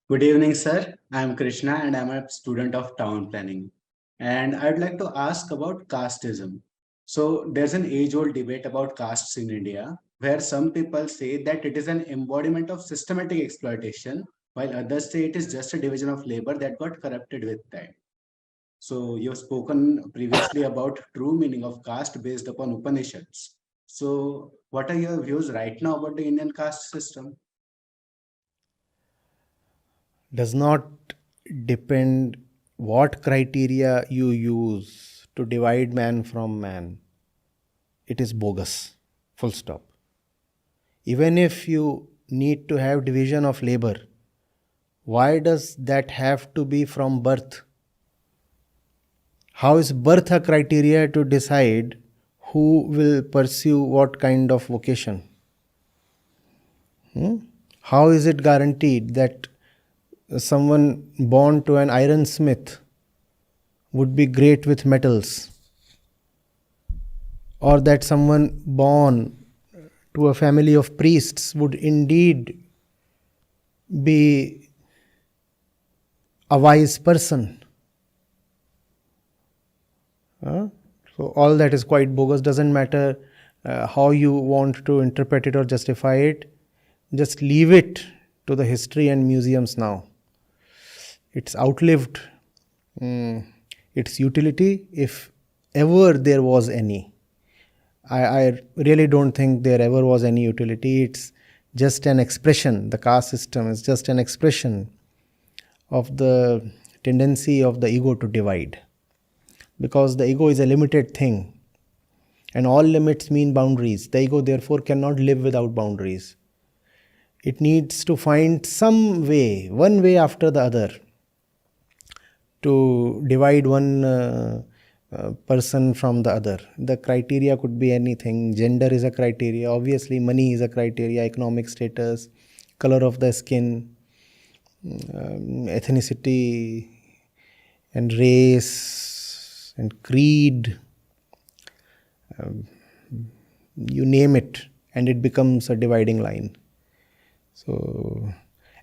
Good evening, sir. I'm Krishna and I'm a student of town planning. And I'd like to ask about casteism. So, there's an age old debate about castes in India where some people say that it is an embodiment of systematic exploitation, while others say it is just a division of labor that got corrupted with time. So, you've spoken previously about true meaning of caste based upon Upanishads. So, what are your views right now about the Indian caste system? Does not depend what criteria you use to divide man from man. It is bogus. Full stop. Even if you need to have division of labor, why does that have to be from birth? How is birth a criteria to decide who will pursue what kind of vocation? How is it guaranteed that someone born to an ironsmith would be great with metals, or that someone born to a family of priests would indeed be a wise person? So all that is quite bogus. Doesn't matter how you want to interpret it or justify it. Just leave it to the history and museums now. It's outlived its utility, if ever there was any. I really don't think there ever was any utility. It's just an expression. The caste system is just an expression of the tendency of the ego to divide. Because the ego is a limited thing, and all limits mean boundaries. The ego therefore cannot live without boundaries. It needs to find some way, one way after the other, to divide one person from the other. The criteria could be anything. Gender is a criteria, obviously money is a criteria, economic status, color of the skin, ethnicity and race and creed, you name it, and it becomes a dividing line. So,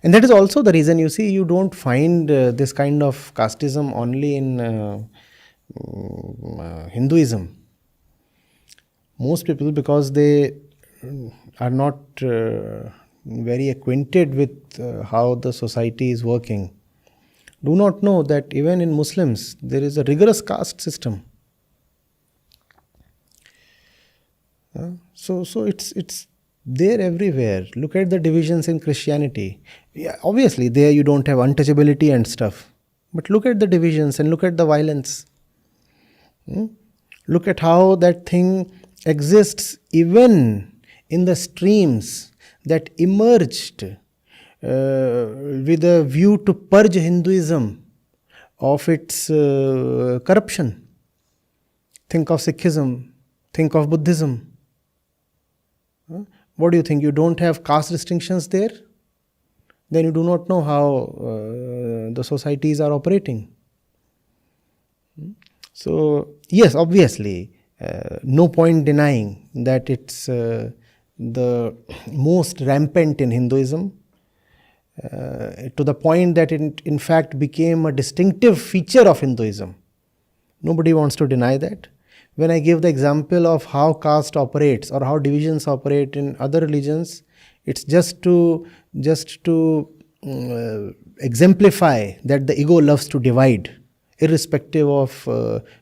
and that is also the reason, you see, you don't find this kind of casteism only in Hinduism. Most people, because they are not very acquainted with how the society is working, do not know that even in Muslims there is a rigorous caste system. So it's there everywhere. Look at the divisions in Christianity. Yeah, obviously there you don't have untouchability and stuff, but look at the divisions and look at the violence. Look at how that thing exists even in the streams that emerged with a view to purge Hinduism of its corruption. Think of Sikhism, think of Buddhism. What do you think? You don't have caste distinctions there? Then you do not know how the societies are operating. So, yes, obviously, no point denying that it's the most rampant in Hinduism, to the point that it in fact became a distinctive feature of Hinduism. Nobody wants to deny that. When I give the example of how caste operates or how divisions operate in other religions, it's just to exemplify that the ego loves to divide, irrespective of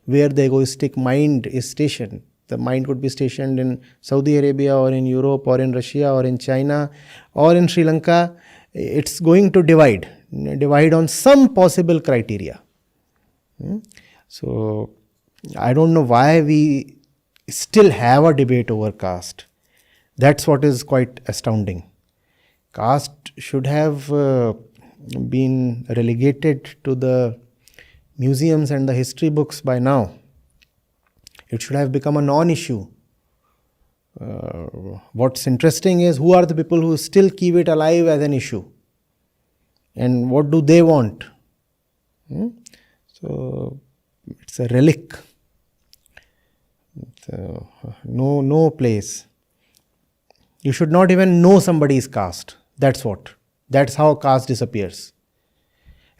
where the egoistic mind is stationed. The mind could be stationed in Saudi Arabia or in Europe or in Russia or in China or in Sri Lanka. It's going to divide on some possible criteria. So I don't know why we still have a debate over caste. That's what is quite astounding. Caste should have been relegated to the museums and the history books by now. It should have become a non-issue. What's interesting is who are the people who still keep it alive as an issue, and what do they want? So it's a relic. No place. You should not even know somebody's caste. That's how caste disappears.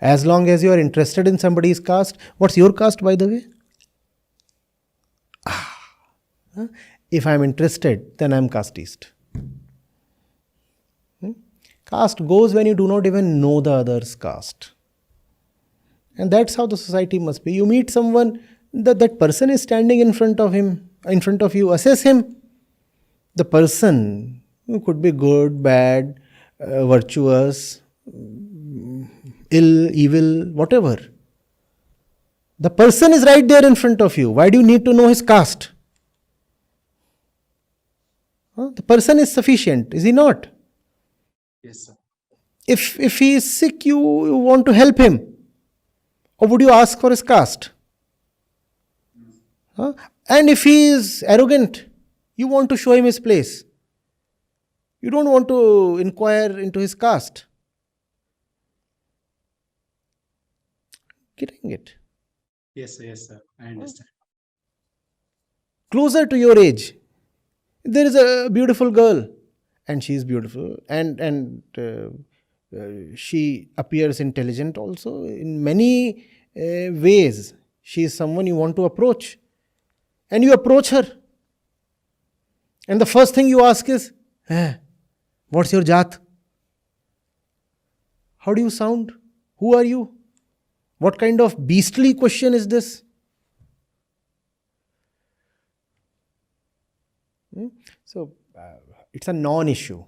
As long as you are interested in somebody's caste, what's your caste, by the way? If I'm interested, then I'm casteist. Caste goes when you do not even know the other's caste. And that's how the society must be. You meet someone, that person is standing in front of you, assess him. The person could be good, bad, virtuous, ill, evil, whatever. The person is right there in front of you. Why do you need to know his caste? The person is sufficient, is he not? Yes, sir. If he is sick, you want to help him. Or would you ask for his caste? And if he is arrogant, you want to show him his place. You don't want to inquire into his caste. Getting it? Yes, sir. Yes, sir. I understand. Closer to your age, there is a beautiful girl, and she is beautiful, and she appears intelligent also. In many ways, she is someone you want to approach, and you approach her. And the first thing you ask is, what's your jat? How do you sound? Who are you? What kind of beastly question is this? So, it's a non-issue.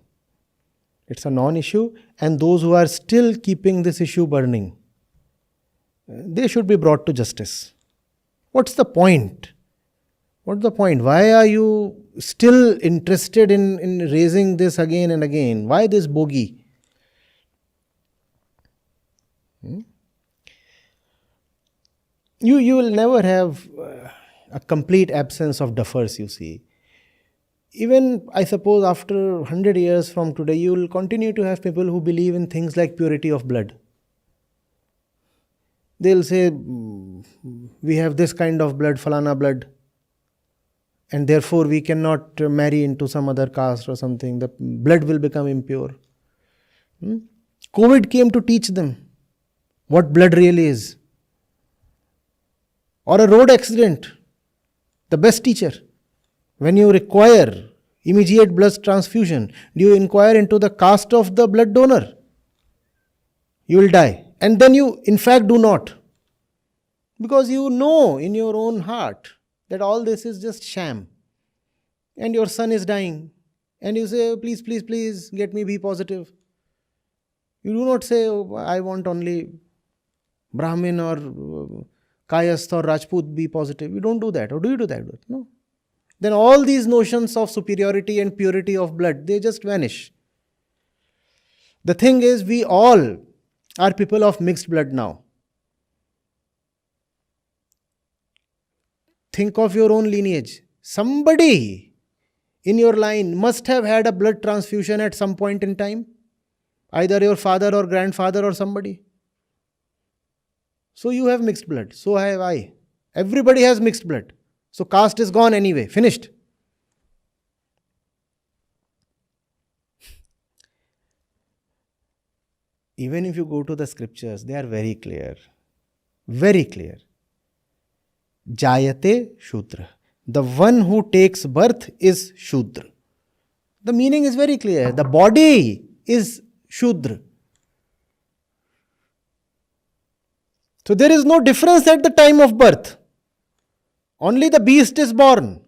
It's a non-issue, and those who are still keeping this issue burning, they should be brought to justice. What's the point? What's the point? Why are you still interested in raising this again and again? Why this bogey? You will never have a complete absence of duffers, you see. Even, I suppose, after 100 years from today, you will continue to have people who believe in things like purity of blood. They'll say, we have this kind of blood, falana blood, and therefore we cannot marry into some other caste or something. The blood will become impure. COVID came to teach them what blood really is. Or a road accident, the best teacher. When you require immediate blood transfusion, do you inquire into the caste of the blood donor? You will die. And then you, in fact, do not. Because you know in your own heart that all this is just sham. And your son is dying. And you say, please, please, please, get me B positive. You do not say, oh, I want only Brahmin or Kayasth or Rajput B positive. You don't do that. Or do you do that? No. Then all these notions of superiority and purity of blood, they just vanish. The thing is, we all are people of mixed blood now. Think of your own lineage. Somebody in your line must have had a blood transfusion at some point in time. Either your father or grandfather or somebody. So you have mixed blood. So have I. Everybody has mixed blood. So caste is gone anyway. Finished. Even if you go to the scriptures, they are very clear. Very clear. Jayate Shudra. The one who takes birth is Shudra. The meaning is very clear. The body is Shudra. So there is no difference at the time of birth. Only the beast is born.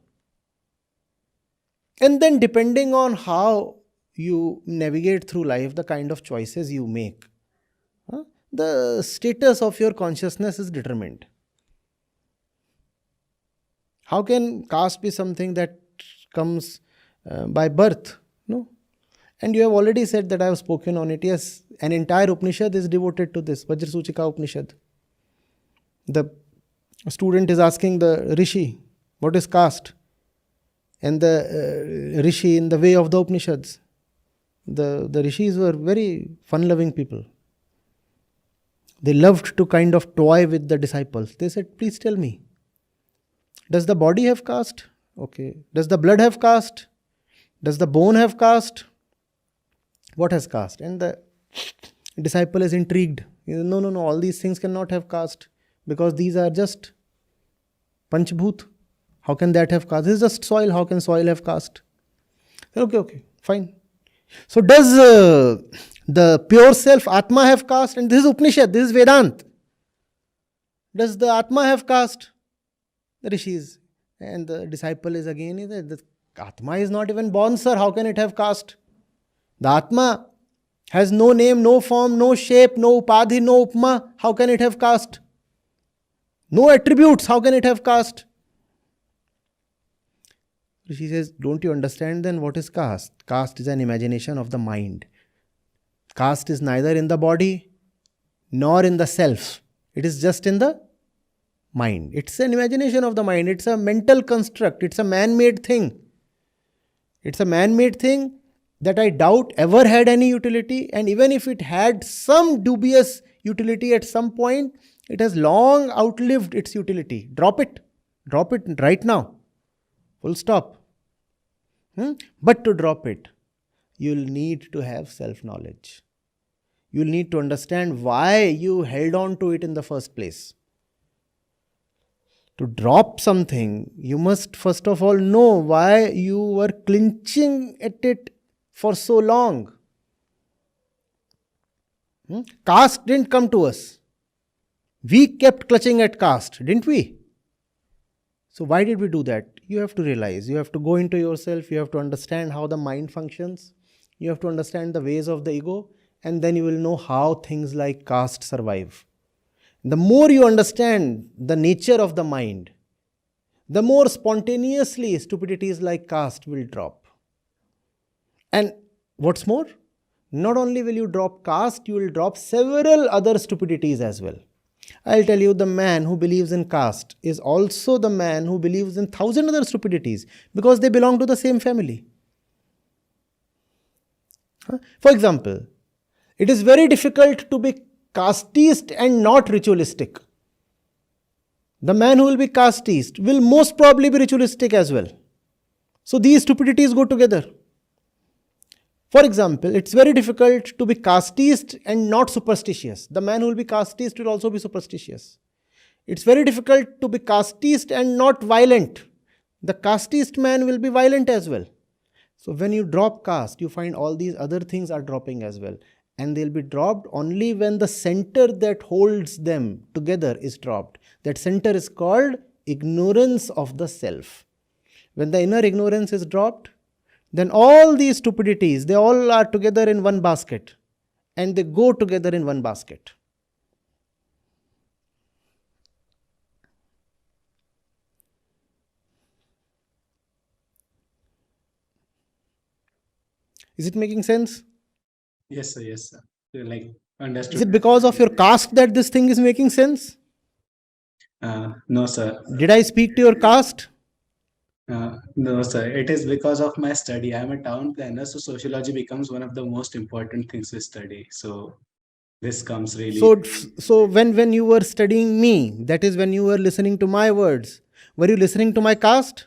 And then depending on how you navigate through life, the kind of choices you make, the status of your consciousness is determined. How can caste be something that comes by birth? No. And you have already said that I have spoken on it. Yes, an entire Upanishad is devoted to this, Vajrasuchika Upanishad. The student is asking the Rishi, what is caste? And the Rishi, in the way of the Upanishads, the Rishis were very fun-loving people. They loved to kind of toy with the disciples. They said, please tell me, does the body have caste? Okay. Does the blood have caste? Does the bone have caste? What has caste? And the disciple is intrigued. No, no, no, all these things cannot have caste because these are just Panchbhut. How can that have caste? This is just soil. How can soil have caste? Okay, okay, fine. So does the pure self Atma have caste? And this is Upanishad, this is Vedant. Does the Atma have caste? The rishis. And the disciple is again, the Atma is not even born, sir. How can it have caste? The Atma has no name, no form, no shape, no upadhi, no upma. How can it have caste? No attributes. How can it have caste? She says, don't you understand then what is caste? Caste is an imagination of the mind. Caste is neither in the body nor in the self. It is just in the mind. It's an imagination of the mind. It's a mental construct. It's a man-made thing. It's a man-made thing that I doubt ever had any utility. And even if it had some dubious utility at some point, it has long outlived its utility. Drop it. Drop it right now. Full stop. But to drop it, you'll need to have self-knowledge. You'll need to understand why you held on to it in the first place. To drop something, you must first of all know why you were clinching at it for so long. Caste didn't come to us. We kept clutching at caste, didn't we? So why did we do that? You have to realize, you have to go into yourself, you have to understand how the mind functions, you have to understand the ways of the ego, and then you will know how things like caste survive. The more you understand the nature of the mind, the more spontaneously stupidities like caste will drop. And what's more, not only will you drop caste, you will drop several other stupidities as well. I'll tell you, the man who believes in caste is also the man who believes in 1,000 other stupidities because they belong to the same family. For example, it is very difficult to be casteist and not ritualistic. The man who will be casteist will most probably be ritualistic as well. So these stupidities go together. For example, it's very difficult to be casteist and not superstitious. The man who will be casteist will also be superstitious. It's very difficult to be casteist and not violent. The casteist man will be violent as well. So when you drop caste, you find all these other things are dropping as well. And they'll be dropped only when the center that holds them together is dropped. That center is called ignorance of the self. When the inner ignorance is dropped, then all these stupidities, they all are together in one basket. And they go together in one basket. Is it making sense? Yes, sir. Yes, sir. Like Is understood. it because of your caste that this thing is making sense? No, sir. Did I speak to your caste? No, sir. It is because of my study. I'm a town planner, so sociology becomes one of the most important things to study. So this comes really. So when you were studying me, that is when you were listening to my words, were you listening to my caste?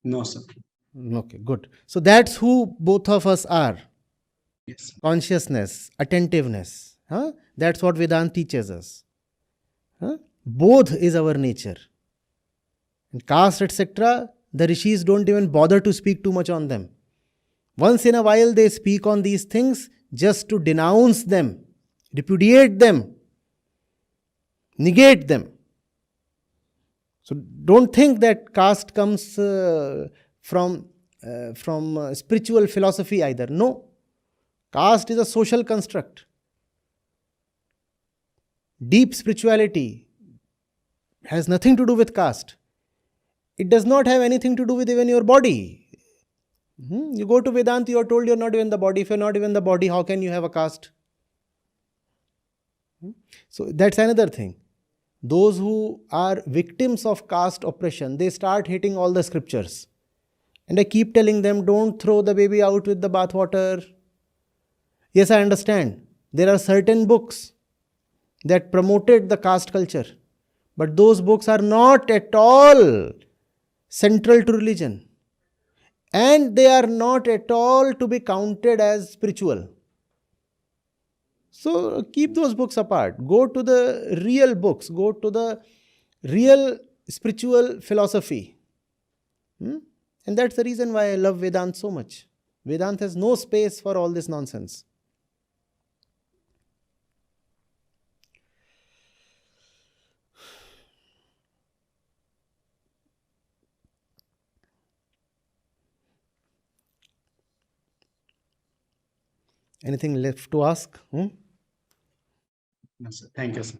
No, sir. Okay, good. So that's who both of us are. Yes. Consciousness, attentiveness. That's what Vedanta teaches us. Both is our nature. And caste, etc., the rishis don't even bother to speak too much on them. Once in a while they speak on these things just to denounce them, repudiate them, negate them. So don't think that caste comes from spiritual philosophy either. No. Caste is a social construct. Deep spirituality has nothing to do with caste. It does not have anything to do with even your body. You go to Vedanta, you are told you are not even the body. If you are not even the body, how can you have a caste? So that's another thing. Those who are victims of caste oppression, they start hitting all the scriptures. And I keep telling them, don't throw the baby out with the bathwater. Yes, I understand. There are certain books that promoted the caste culture. But those books are not at all central to religion. And they are not at all to be counted as spiritual. So keep those books apart. Go to the real books, go to the real spiritual philosophy. Hmm? And that's the reason why I love Vedanta so much. Vedanta has no space for all this nonsense. Anything left to ask? Hmm? Yes, sir. Thank you, sir.